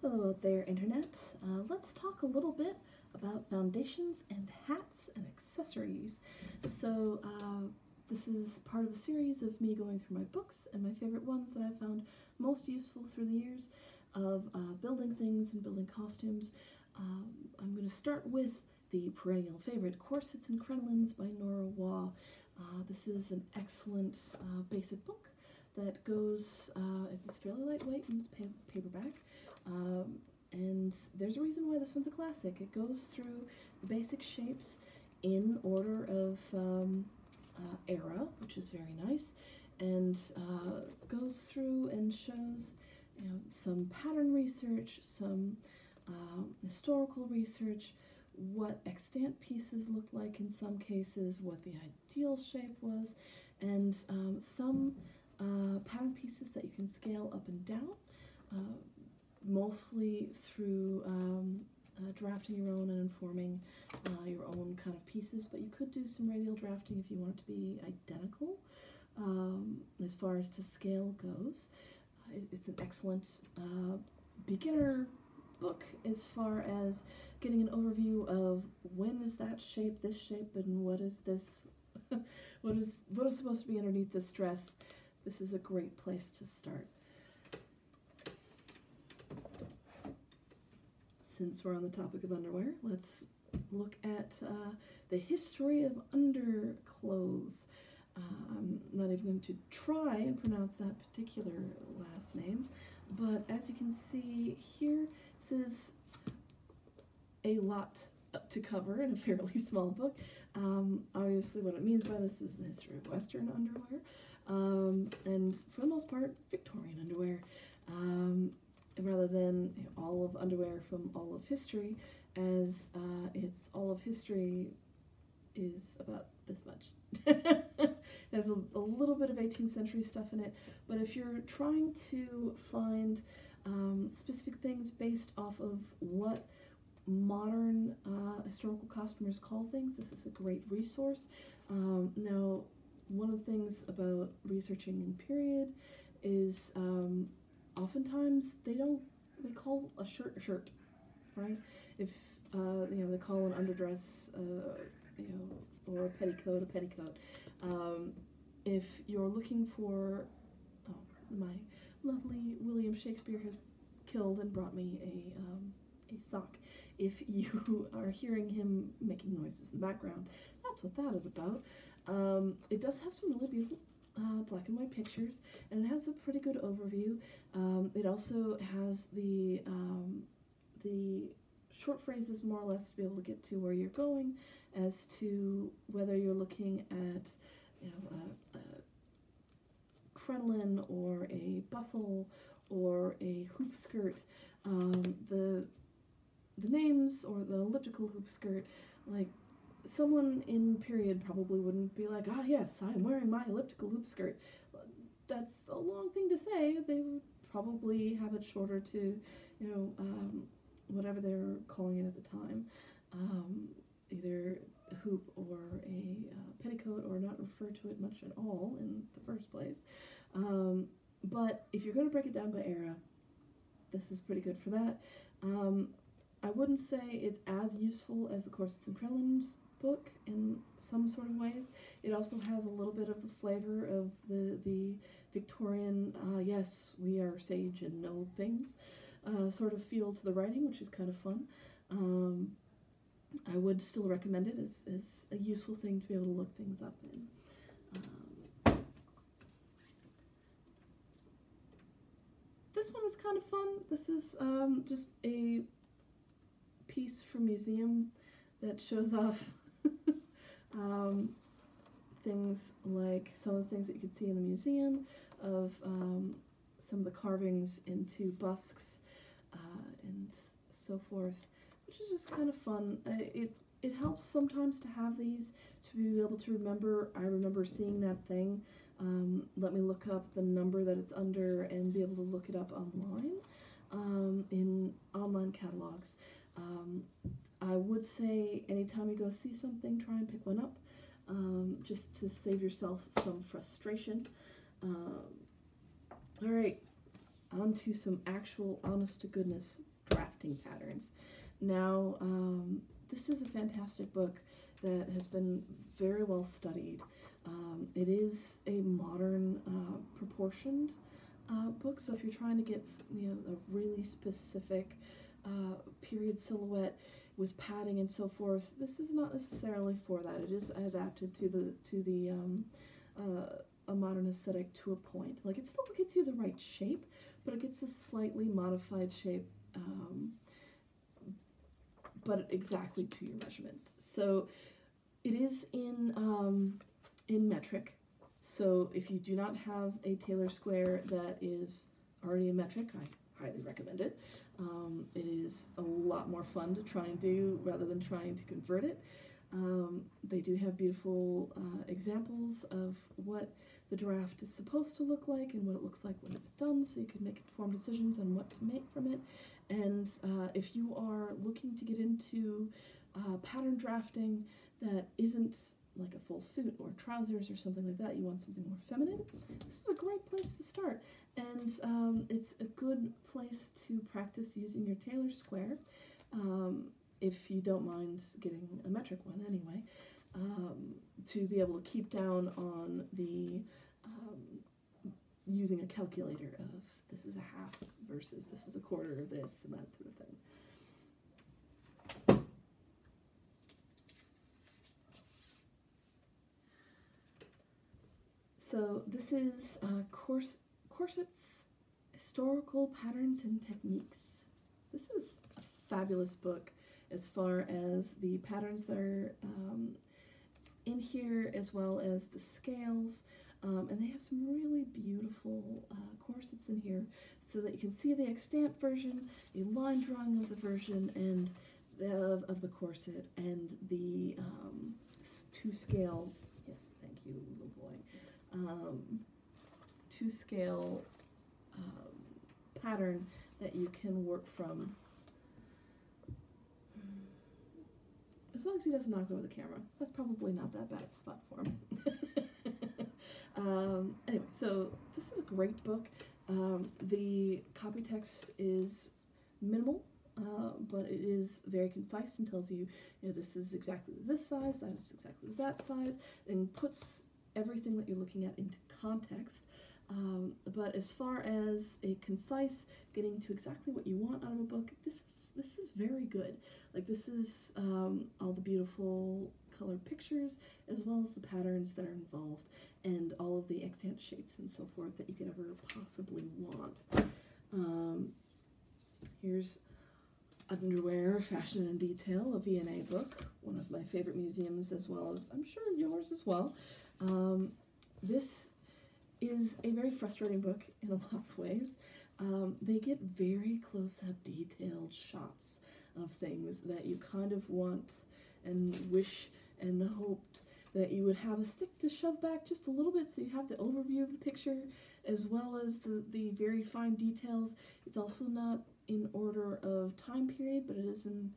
Hello out there, Internet. Let's talk a little bit about foundations and hats and accessories. So this is part of a series of me going through my books and my favorite ones that I found most useful through the years of building things and building costumes. I'm going to start with the perennial favorite, Corsets and Crinolines by Norah, Waugh. This is an excellent basic book that goes, it's fairly lightweight and it's paperback. And there's a reason why this one's a classic. It goes through the basic shapes in order of era, which is very nice, and goes through and shows, some pattern research, some historical research, what extant pieces looked like in some cases, what the ideal shape was, and some pattern pieces that you can scale up and down. Mostly through drafting your own and informing your own kind of pieces, but you could do some radial drafting if you want it to be identical as far as to scale goes. It's an excellent beginner book as far as getting an overview of when is that shape, this shape, and what is this, what is supposed to be underneath this dress. This is a great place to start. Since we're on the topic of underwear, let's look at the history of underclothes. I'm not even going to try and pronounce that particular last name, but as you can see here, this is a lot to cover in a fairly small book. Obviously what it means by this is the history of Western underwear, and for the most part, Victorian underwear. Rather than all of underwear from all of history, as it's all of history is about this much. There's a little bit of 18th century stuff in it, but if you're trying to find specific things based off of what modern historical costumers call things, this is a great resource. Now, one of the things about researching in period is oftentimes they call a shirt, right? If they call an underdress, or a petticoat. If you're looking for, my lovely William Shakespeare has killed and brought me a sock. If you are hearing him making noises in the background, that's what that is about. It does have some really beautiful black and white pictures, and it has a pretty good overview. It also has the short phrases more or less to be able to get to where you're going, as to whether you're looking at a crinoline or a bustle or a hoop skirt. The names, or the elliptical hoop skirt, like, someone in period probably wouldn't be like, ah yes, I'm wearing my elliptical hoop skirt. That's a long thing to say. They would probably have it shorter to, whatever they're calling it at the time. Either a hoop or a petticoat, or not refer to it much at all in the first place. But if you're going to break it down by era, this is pretty good for that. I wouldn't say it's as useful as the Corsets and Crinolines book in some sort of ways. It also has a little bit of the flavor of the Victorian, yes, we are sage and know things, sort of feel to the writing, which is kind of fun. I would still recommend it as a useful thing to be able to look things up in. This one is kind of fun. This is just a piece from museum that shows off things like some of the things that you could see in the museum of some of the carvings into busks and so forth, which is just kind of fun. It helps sometimes to have these to be able to remember, I remember seeing that thing, let me look up the number that it's under and be able to look it up online in online catalogs. I would say anytime you go see something, try and pick one up, just to save yourself some frustration. Alright, onto some actual honest-to-goodness drafting patterns. Now, this is a fantastic book that has been very well studied. It is a modern, proportioned book, so if you're trying to get, you know, a really specific period silhouette with padding and so forth, this is not necessarily for that. It is adapted to a modern aesthetic to a point. Like, it still gets you the right shape, but it gets a slightly modified shape, but exactly to your measurements. So it is in metric. So if you do not have a Tailor square that is already in metric, I highly recommend it. It is a lot more fun to try and do rather than trying to convert it. They do have beautiful examples of what the draft is supposed to look like and what it looks like when it's done, so you can make informed decisions on what to make from it. And if you are looking to get into pattern drafting that isn't like a full suit or trousers or something like that, you want something more feminine, this is a great place to start. And it's a good place to practice using your Tailor square, if you don't mind getting a metric one anyway, to be able to keep down on the using a calculator of this is a half versus this is a quarter of this and that sort of thing. So this is Corsets, Historical Patterns and Techniques. This is a fabulous book as far as the patterns that are in here, as well as the scales. And they have some really beautiful corsets in here so that you can see the extant version, a line drawing of the version and of the corset, and the two scale, yes, thank you, little boy, two scale pattern that you can work from. As long as he doesn't knock over the camera. That's probably not that bad of a spot for him. Anyway, so this is a great book. The copy text is minimal, but it is very concise and tells you, you know, this is exactly this size, that is exactly that size, and puts everything that you're looking at into context. But as far as a concise, getting to exactly what you want out of a book, this is very good. Like, this is all the beautiful colored pictures, as well as the patterns that are involved, and all of the extant shapes and so forth that you could ever possibly want. Here's Underwear, Fashion and Detail, a V&A book, one of my favorite museums, as well as I'm sure yours as well. This is a very frustrating book in a lot of ways. They get very close-up, detailed shots of things that you kind of want and wish and hoped that you would have a stick to shove back just a little bit so you have the overview of the picture as well as the very fine details. It's also not in order of time period, but it is in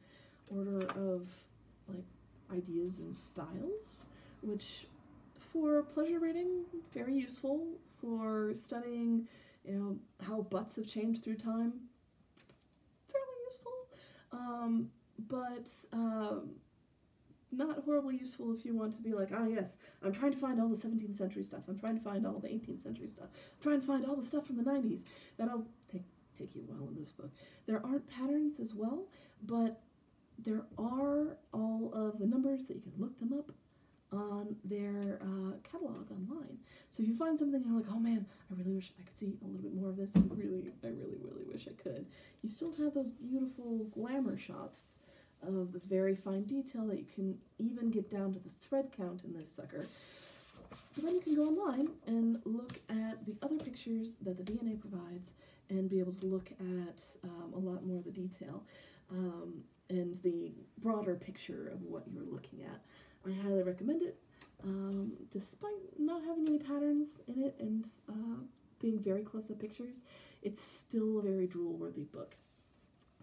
order of like ideas and styles, which for pleasure reading, very useful. For studying, you know, how butts have changed through time, fairly useful, but not horribly useful if you want to be like, ah yes, I'm trying to find all the 17th century stuff, I'm trying to find all the 18th century stuff, I'm trying to find all the stuff from the 90s. That'll take you well in this book. There aren't patterns as well, but there are all of the numbers that you can look them up on their catalog online. So if you find something and you're like, oh man, I really wish I could see a little bit more of this, I really wish I could, you still have those beautiful glamour shots of the very fine detail that you can even get down to the thread count in this sucker. But then you can go online and look at the other pictures that the V&A provides and be able to look at a lot more of the detail and the broader picture of what you're looking at. I highly recommend it, despite not having any patterns in it and being very close-up pictures. It's still a very drool-worthy book.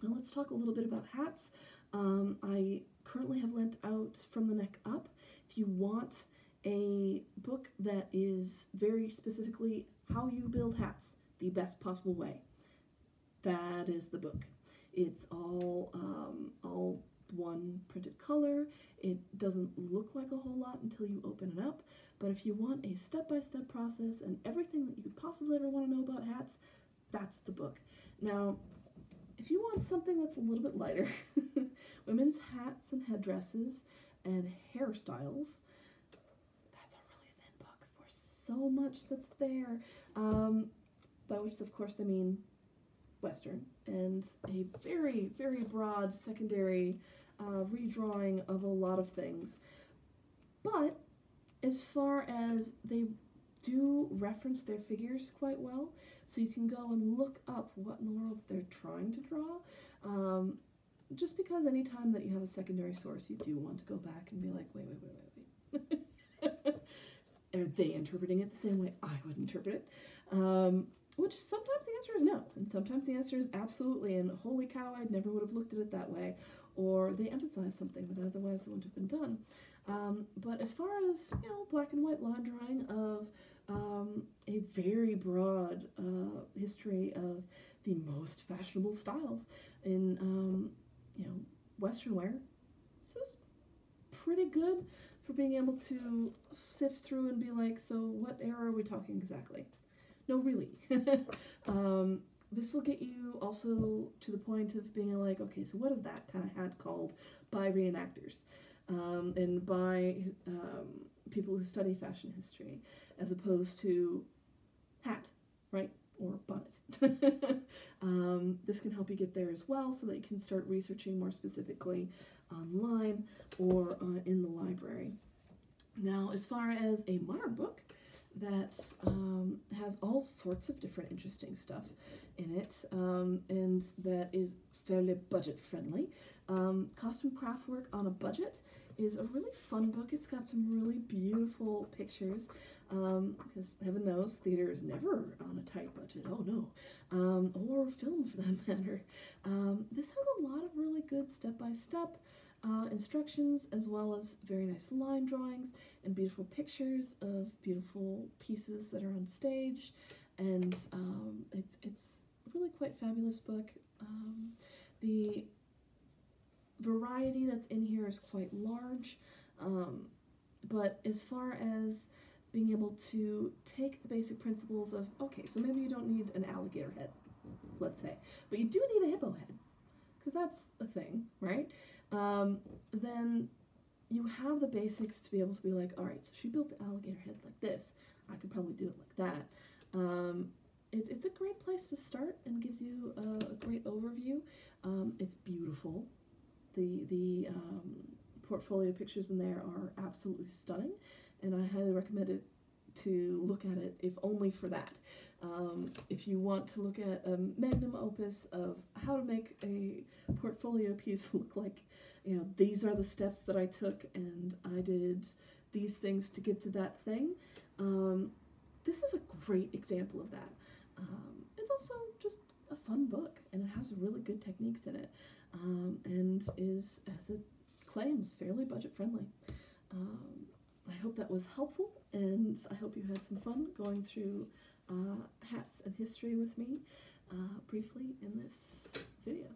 Now let's talk a little bit about hats. I currently have lent out From the Neck Up. If you want a book that is very specifically how you build hats the best possible way, that is the book. It's all one printed color. It doesn't look like a whole lot until you open it up, but if you want a step-by-step process and everything that you could possibly ever want to know about hats, that's the book. Now, if you want something that's a little bit lighter, women's hats and headdresses and hairstyles, that's a really thin book for so much that's there, by which, of course, they mean Western, and a very, very broad secondary redrawing of a lot of things. But as far as they do reference their figures quite well, so you can go and look up what in the world they're trying to draw. Just because anytime that you have a secondary source, you do want to go back and be like, wait. Are they interpreting it the same way I would interpret it? Which sometimes the answer is no, and sometimes the answer is absolutely, and holy cow, I never would have looked at it that way, or they emphasize something that otherwise wouldn't have been done. But as far as, you know, black and white line drawing of a very broad history of the most fashionable styles in, you know, Western wear, this is pretty good for being able to sift through and be like, so what era are we talking exactly? No, really. This will get you also to the point of being like, okay, so what is that kind of hat called by reenactors and by people who study fashion history, as opposed to hat, right, or bonnet. This can help you get there as well, so that you can start researching more specifically online or in the library. Now, as far as a modern book that has all sorts of different interesting stuff in it, and that is fairly budget friendly. Costume Craftwork on a Budget is a really fun book. It's got some really beautiful pictures, because heaven knows theater is never on a tight budget, oh no, or film for that matter. This has a lot of really good step-by-step instructions, as well as very nice line drawings and beautiful pictures of beautiful pieces that are on stage, and it's really quite fabulous book. The variety that's in here is quite large, but as far as being able to take the basic principles of, okay, so maybe you don't need an alligator head, let's say, but you do need a hippo head, because that's a thing, right? Then you have the basics to be able to be like, all right, so she built the alligator head like this, I could probably do it like that. It's a great place to start and gives you a great overview. It's beautiful. The portfolio pictures in there are absolutely stunning, and I highly recommend it to look at it, if only for that. If you want to look at a magnum opus of how to make a portfolio piece look like, you know, these are the steps that I took and I did these things to get to that thing, this is a great example of that. It's also just a fun book, and it has really good techniques in it, and is, as it claims, fairly budget friendly. I hope that was helpful, and I hope you had some fun going through hats and history with me briefly in this video.